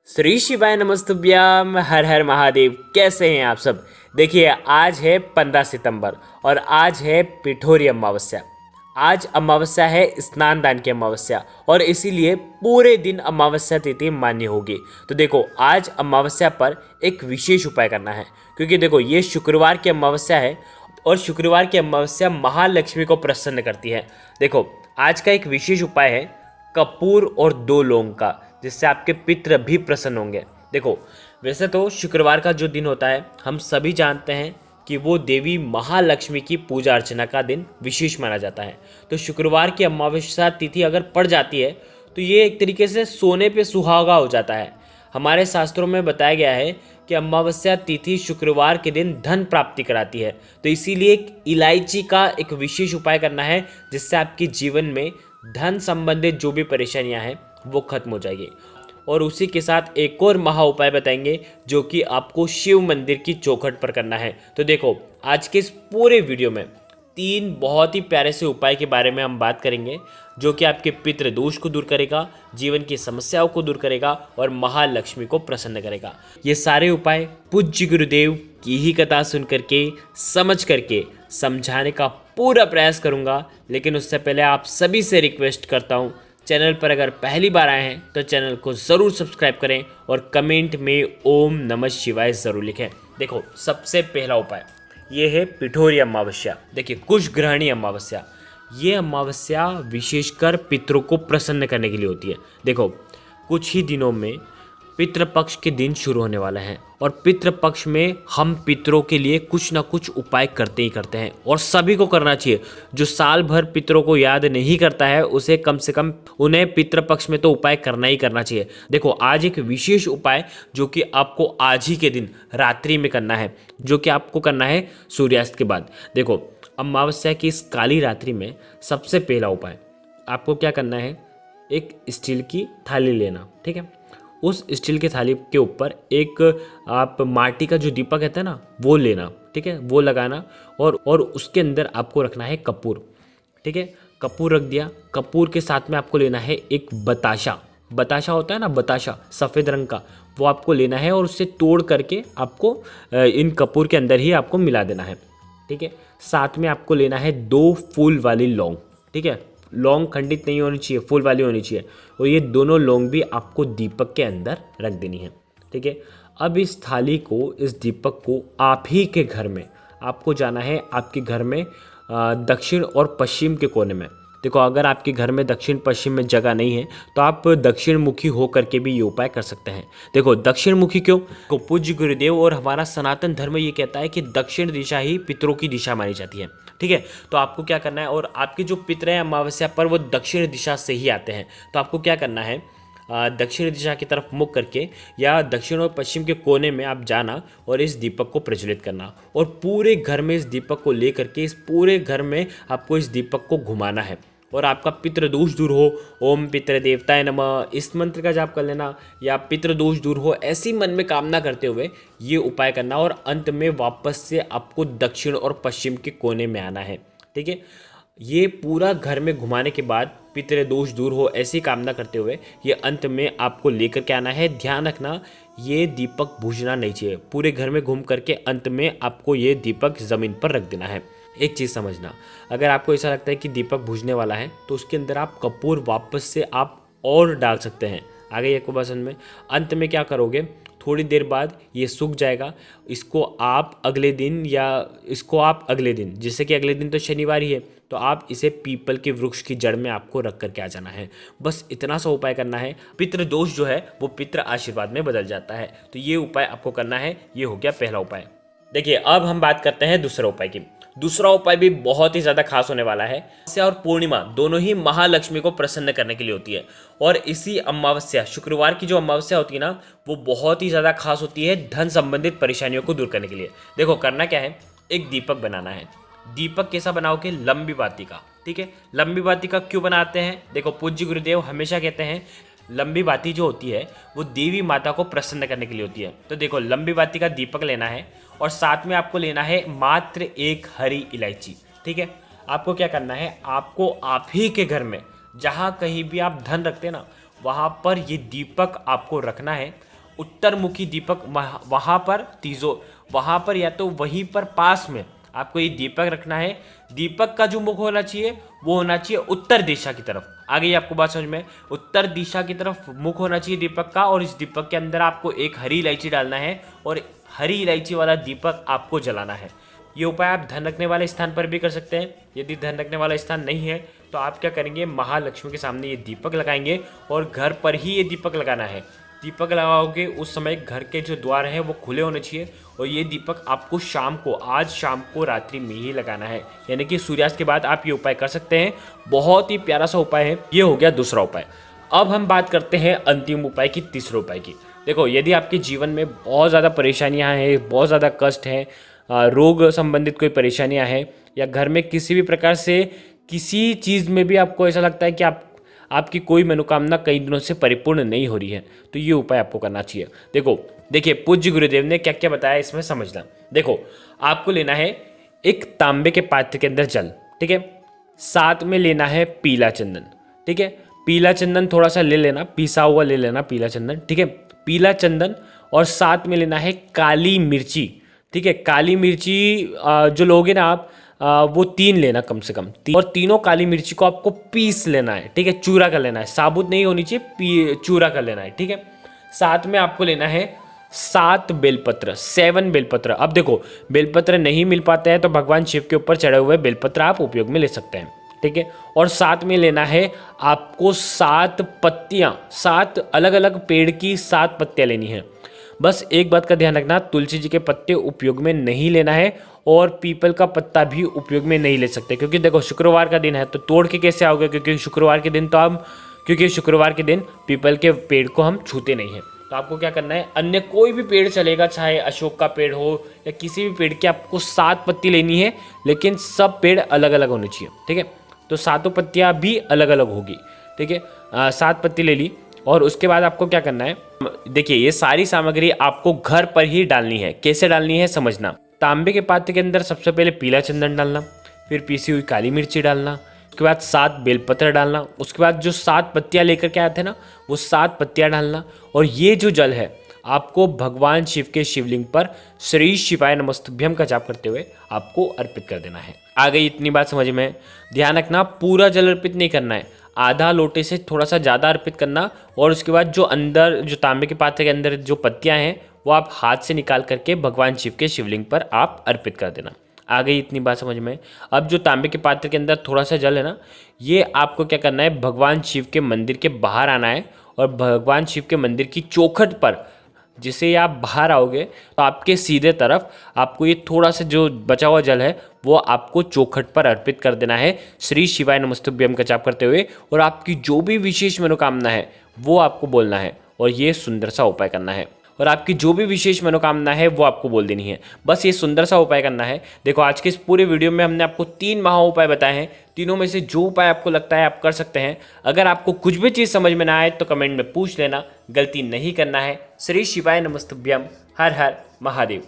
श्री शिवाय नमस्तुभ्यम। हर हर महादेव। कैसे हैं आप सब। देखिए आज है 15 सितंबर और आज है पिठोरी अमावस्या। आज अमावस्या है स्नान दान की अमावस्या और इसीलिए पूरे दिन अमावस्या तिथि मान्य होगी। तो देखो आज अमावस्या पर एक विशेष उपाय करना है क्योंकि देखो ये शुक्रवार की अमावस्या है और शुक्रवार की अमावस्या महालक्ष्मी को प्रसन्न करती है। देखो आज का एक विशेष उपाय है कपूर और 2 लौंग का, जिससे आपके पितृ भी प्रसन्न होंगे। देखो वैसे तो शुक्रवार का जो दिन होता है हम सभी जानते हैं कि वो देवी महालक्ष्मी की पूजा अर्चना का दिन विशेष माना जाता है। तो शुक्रवार की अमावस्या तिथि अगर पड़ जाती है तो ये एक तरीके से सोने पे सुहागा हो जाता है। हमारे शास्त्रों में बताया गया है कि अमावस्या तिथि शुक्रवार के दिन धन प्राप्ति कराती है। तो इसीलिए एक इलायची का एक विशेष उपाय करना है जिससे आपके जीवन में धन संबंधित जो भी परेशानियां हैं वो खत्म हो जाएगी। और उसी के साथ एक और महा उपाय बताएंगे जो कि आपको शिव मंदिर की चौखट पर करना है। तो देखो आज के इस पूरे वीडियो में 3 बहुत ही प्यारे से उपाय के बारे में हम बात करेंगे जो कि आपके पितृ दोष को दूर करेगा, जीवन की समस्याओं को दूर करेगा और महालक्ष्मी को प्रसन्न करेगा। ये सारे उपाय पूज्य गुरुदेव की ही कथा सुन करके समझ करके समझाने का पूरा प्रयास करूंगा। लेकिन उससे पहले आप सभी से रिक्वेस्ट करता हूं, चैनल पर अगर पहली बार आए हैं तो चैनल को ज़रूर सब्सक्राइब करें और कमेंट में ओम नमः शिवाय ज़रूर लिखें। देखो सबसे पहला उपाय ये है पिठोरी अमावस्या। देखिए कुश ग्रहणी अमावस्या, ये अमावस्या विशेषकर पितरों को प्रसन्न करने के लिए होती है। देखो कुछ ही दिनों में पितृपक्ष के दिन शुरू होने वाला है और पितृपक्ष में हम पितरों के लिए कुछ ना कुछ उपाय करते ही करते हैं और सभी को करना चाहिए। जो साल भर पितरों को याद नहीं करता है उसे कम से कम उन्हें पितृपक्ष में तो उपाय करना ही करना चाहिए। देखो आज एक विशेष उपाय जो कि आपको आज ही के दिन रात्रि में करना है, जो कि आपको करना है सूर्यास्त के बाद। देखो अमावस्या की इस काली रात्रि में सबसे पहला उपाय आपको क्या करना है, एक स्टील की थाली लेना। ठीक है, उस स्टील की थाली के ऊपर एक आप माटी का जो दीपक कहते हैं ना वो लेना। ठीक है, वो लगाना और उसके अंदर आपको रखना है कपूर। ठीक है, कपूर रख दिया। कपूर के साथ में आपको लेना है एक बताशा। बताशा होता है ना, बताशा सफ़ेद रंग का, वो आपको लेना है और उससे तोड़ करके आपको इन कपूर के अंदर ही आपको मिला देना है। ठीक है, साथ में आपको लेना है 2 फूल वाली लौंग। ठीक है, लौंग खंडित नहीं होनी चाहिए, फूल वाली होनी चाहिए और ये दोनों लौंग भी आपको दीपक के अंदर रख देनी है। ठीक है, अब इस थाली को, इस दीपक को आप ही के घर में आपको जाना है, आपके घर में दक्षिण और पश्चिम के कोने में। देखो अगर आपके घर में दक्षिण पश्चिम में जगह नहीं है तो आप दक्षिण मुखी हो करके भी ये उपाय कर सकते हैं। देखो दक्षिण मुखी क्यों, को पूज्य गुरुदेव और हमारा सनातन धर्म ये कहता है कि दक्षिण दिशा ही पितरों की दिशा मानी जाती है। ठीक है, तो आपको क्या करना है, और आपके जो पितर हैं अमावस्या पर वो दक्षिण दिशा से ही आते हैं, तो आपको क्या करना है, दक्षिण दिशा की तरफ मुख करके या दक्षिण और पश्चिम के कोने में आप जाना और इस दीपक को प्रज्वलित करना और पूरे घर में इस दीपक को ले करके इस पूरे घर में आपको इस दीपक को घुमाना है और आपका पितृदोष दूर हो, ओम पितृ देवताय नमः इस मंत्र का जाप कर लेना या पितृदोष दूर हो ऐसी मन में कामना करते हुए ये उपाय करना और अंत में वापस से आपको दक्षिण और पश्चिम के कोने में आना है। ठीक है, ये पूरा घर में घुमाने के बाद पितृदोष दूर हो ऐसी कामना करते हुए ये अंत में आपको लेकर के आना है। ध्यान रखना ये दीपक बुझना नहीं चाहिए, पूरे घर में घूम करके अंत में आपको ये दीपक ज़मीन पर रख देना है। एक चीज़ समझना, अगर आपको ऐसा लगता है कि दीपक बुझने वाला है तो उसके अंदर आप कपूर वापस से आप और डाल सकते हैं। आ गई आपको पसंद में। अंत में क्या करोगे, थोड़ी देर बाद ये सूख जाएगा, इसको आप अगले दिन जैसे कि अगले दिन तो शनिवार ही है, तो आप इसे पीपल के वृक्ष की जड़ में आपको रख करके आ जाना है। बस इतना सा उपाय करना है, पितृ दोष जो है वो पितृ आशीर्वाद में बदल जाता है। तो ये उपाय आपको करना है। ये हो गया पहला उपाय। देखिए अब हम बात करते हैं दूसरा उपाय की। दूसरा उपाय भी बहुत ही ज़्यादा खास होने वाला है। अमावस्या और पूर्णिमा दोनों ही महालक्ष्मी को प्रसन्न करने के लिए होती है और इसी अमावस्या शुक्रवार की जो अमावस्या होती है ना वो बहुत ही ज़्यादा खास होती है धन संबंधित परेशानियों को दूर करने के लिए। देखो करना क्या है, एक दीपक बनाना है। दीपक कैसा बनाओगे, लंबी बाती का। ठीक है, लंबी बाती का क्यों बनाते हैं, देखो पूज्य गुरुदेव हमेशा कहते हैं लंबी बाती जो होती है वो देवी माता को प्रसन्न करने के लिए होती है। तो देखो लंबी बाती का दीपक लेना है और साथ में आपको लेना है मात्र एक हरी इलायची। ठीक है, आपको क्या करना है, आपको आप ही के घर में जहाँ कहीं भी आप धन रखते हैं ना वहाँ पर ये दीपक आपको रखना है उत्तरमुखी दीपक वहाँ पर वहाँ पर या तो वहीं पर पास में आपको ये दीपक रखना है। दीपक का जो मुख होना चाहिए वो होना चाहिए उत्तर दिशा की तरफ। आ गई आपको बात समझ में? उत्तर दिशा की तरफ मुख होना चाहिए दीपक का, और इस दीपक के अंदर आपको एक हरी इलायची डालना है और हरी इलायची वाला दीपक आपको जलाना है। ये उपाय आप धन रखने वाले स्थान पर भी कर सकते हैं। यदि धन रखने वाला स्थान नहीं है तो आप क्या करेंगे, महालक्ष्मी के सामने ये दीपक लगाएंगे और घर पर ही ये दीपक लगाना है। दीपक लगाओगे उस समय घर के जो द्वार हैं वो खुले होने चाहिए, और ये दीपक आपको आज शाम को रात्रि में ही लगाना है, यानी कि सूर्यास्त के बाद आप ये उपाय कर सकते हैं। बहुत ही प्यारा सा उपाय है। ये हो गया दूसरा उपाय। अब हम बात करते हैं अंतिम उपाय की, तीसरे उपाय की। देखो, यदि आपके जीवन में बहुत ज़्यादा परेशानियाँ हैं, बहुत ज़्यादा कष्ट हैं, रोग संबंधित कोई परेशानियाँ हैं, या घर में किसी भी प्रकार से किसी चीज़ में भी आपको ऐसा लगता है कि आपकी कोई मनोकामना कई दिनों से परिपूर्ण नहीं हो रही है, तो ये उपाय आपको करना चाहिए। देखिए पूज्य गुरुदेव ने क्या क्या बताया इसमें समझना। देखो, आपको लेना है एक तांबे के पात्र के अंदर जल, ठीक है। साथ में लेना है पीला चंदन, ठीक है। पीला चंदन थोड़ा सा ले लेना, पिसा हुआ ले लेना पीला चंदन, ठीक है। पीला चंदन, और साथ में लेना है काली मिर्ची, ठीक है। काली मिर्ची जो लोगे ना आप, वो 3 लेना कम से कम, और तीनों काली मिर्ची को आपको पीस लेना है, ठीक है। चूरा कर लेना है, साबुत नहीं होनी चाहिए, चूरा कर लेना है, ठीक है। साथ में आपको लेना है 7 बेलपत्र, 7 बेलपत्र। अब देखो, बेलपत्र नहीं मिल पाते हैं तो भगवान शिव के ऊपर चढ़े हुए बेलपत्र आप उपयोग में ले सकते हैं, ठीक है। और साथ में लेना है आपको 7 पत्तियां, 7 अलग अलग पेड़ की 7 पत्तियां लेनी है। बस एक बात का ध्यान रखना, तुलसी जी के पत्ते उपयोग में नहीं लेना है, और पीपल का पत्ता भी उपयोग में नहीं ले सकते, क्योंकि देखो शुक्रवार का दिन है तो तोड़ के कैसे आओगे, क्योंकि शुक्रवार के दिन पीपल के पेड़ को हम छूते नहीं हैं। तो आपको क्या करना है, अन्य कोई भी पेड़ चलेगा, चाहे अशोक का पेड़ हो या किसी भी पेड़ की, आपको 7 पत्ती लेनी है, लेकिन सब पेड़ अलग अलग होने चाहिए, ठीक है। तो 7 पत्तियाँ भी अलग अलग होगी, ठीक है। 7 पत्ती ले ली, और उसके बाद आपको क्या करना है, देखिए ये सारी सामग्री आपको घर पर ही डालनी है। कैसे डालनी है समझना। तांबे के पात्र के अंदर सबसे पहले पीला चंदन डालना, फिर पीसी हुई काली मिर्ची डालना, उसके बाद 7 बेलपत्र डालना, उसके बाद जो 7 पत्तियां लेकर के आए थे ना, वो 7 पत्तियां डालना, और ये जो जल है आपको भगवान शिव के शिवलिंग पर श्री शिवाय नमस्तुभ्यम का जाप करते हुए आपको अर्पित कर देना है। आ गई इतनी बात समझ में? ध्यान रखना, पूरा जल अर्पित नहीं करना है, आधा लोटे से थोड़ा सा ज़्यादा अर्पित करना, और उसके बाद जो तांबे के पात्र के अंदर जो पत्तियां हैं वो आप हाथ से निकाल करके भगवान शिव के शिवलिंग पर आप अर्पित कर देना। आ गई इतनी बात समझ में? अब जो तांबे के पात्र के अंदर थोड़ा सा जल है ना, ये आपको क्या करना है, भगवान शिव के मंदिर के बाहर आना है, और भगवान शिव के मंदिर की चौखट पर जिसे आप बाहर आओगे तो आपके सीधे तरफ आपको ये थोड़ा सा जो बचा हुआ जल है वो आपको चौखट पर अर्पित कर देना है, श्री शिवाय नमस्तुभ्यम का जाप करते हुए, और आपकी जो भी विशेष मनोकामना है वो आपको बोलना है, और ये सुंदर सा उपाय करना है, और आपकी जो भी विशेष मनोकामना है वो आपको बोल देनी है। बस ये सुंदर सा उपाय करना है। देखो, आज के इस पूरे वीडियो में हमने आपको 3 महा उपाय बताए हैं। तीनों में से जो उपाय आपको लगता है आप कर सकते हैं। अगर आपको कुछ भी चीज़ समझ में ना आए तो कमेंट में पूछ लेना, गलती नहीं करना है। श्री शिवाय नमस्तुभ्यम। हर हर महादेव।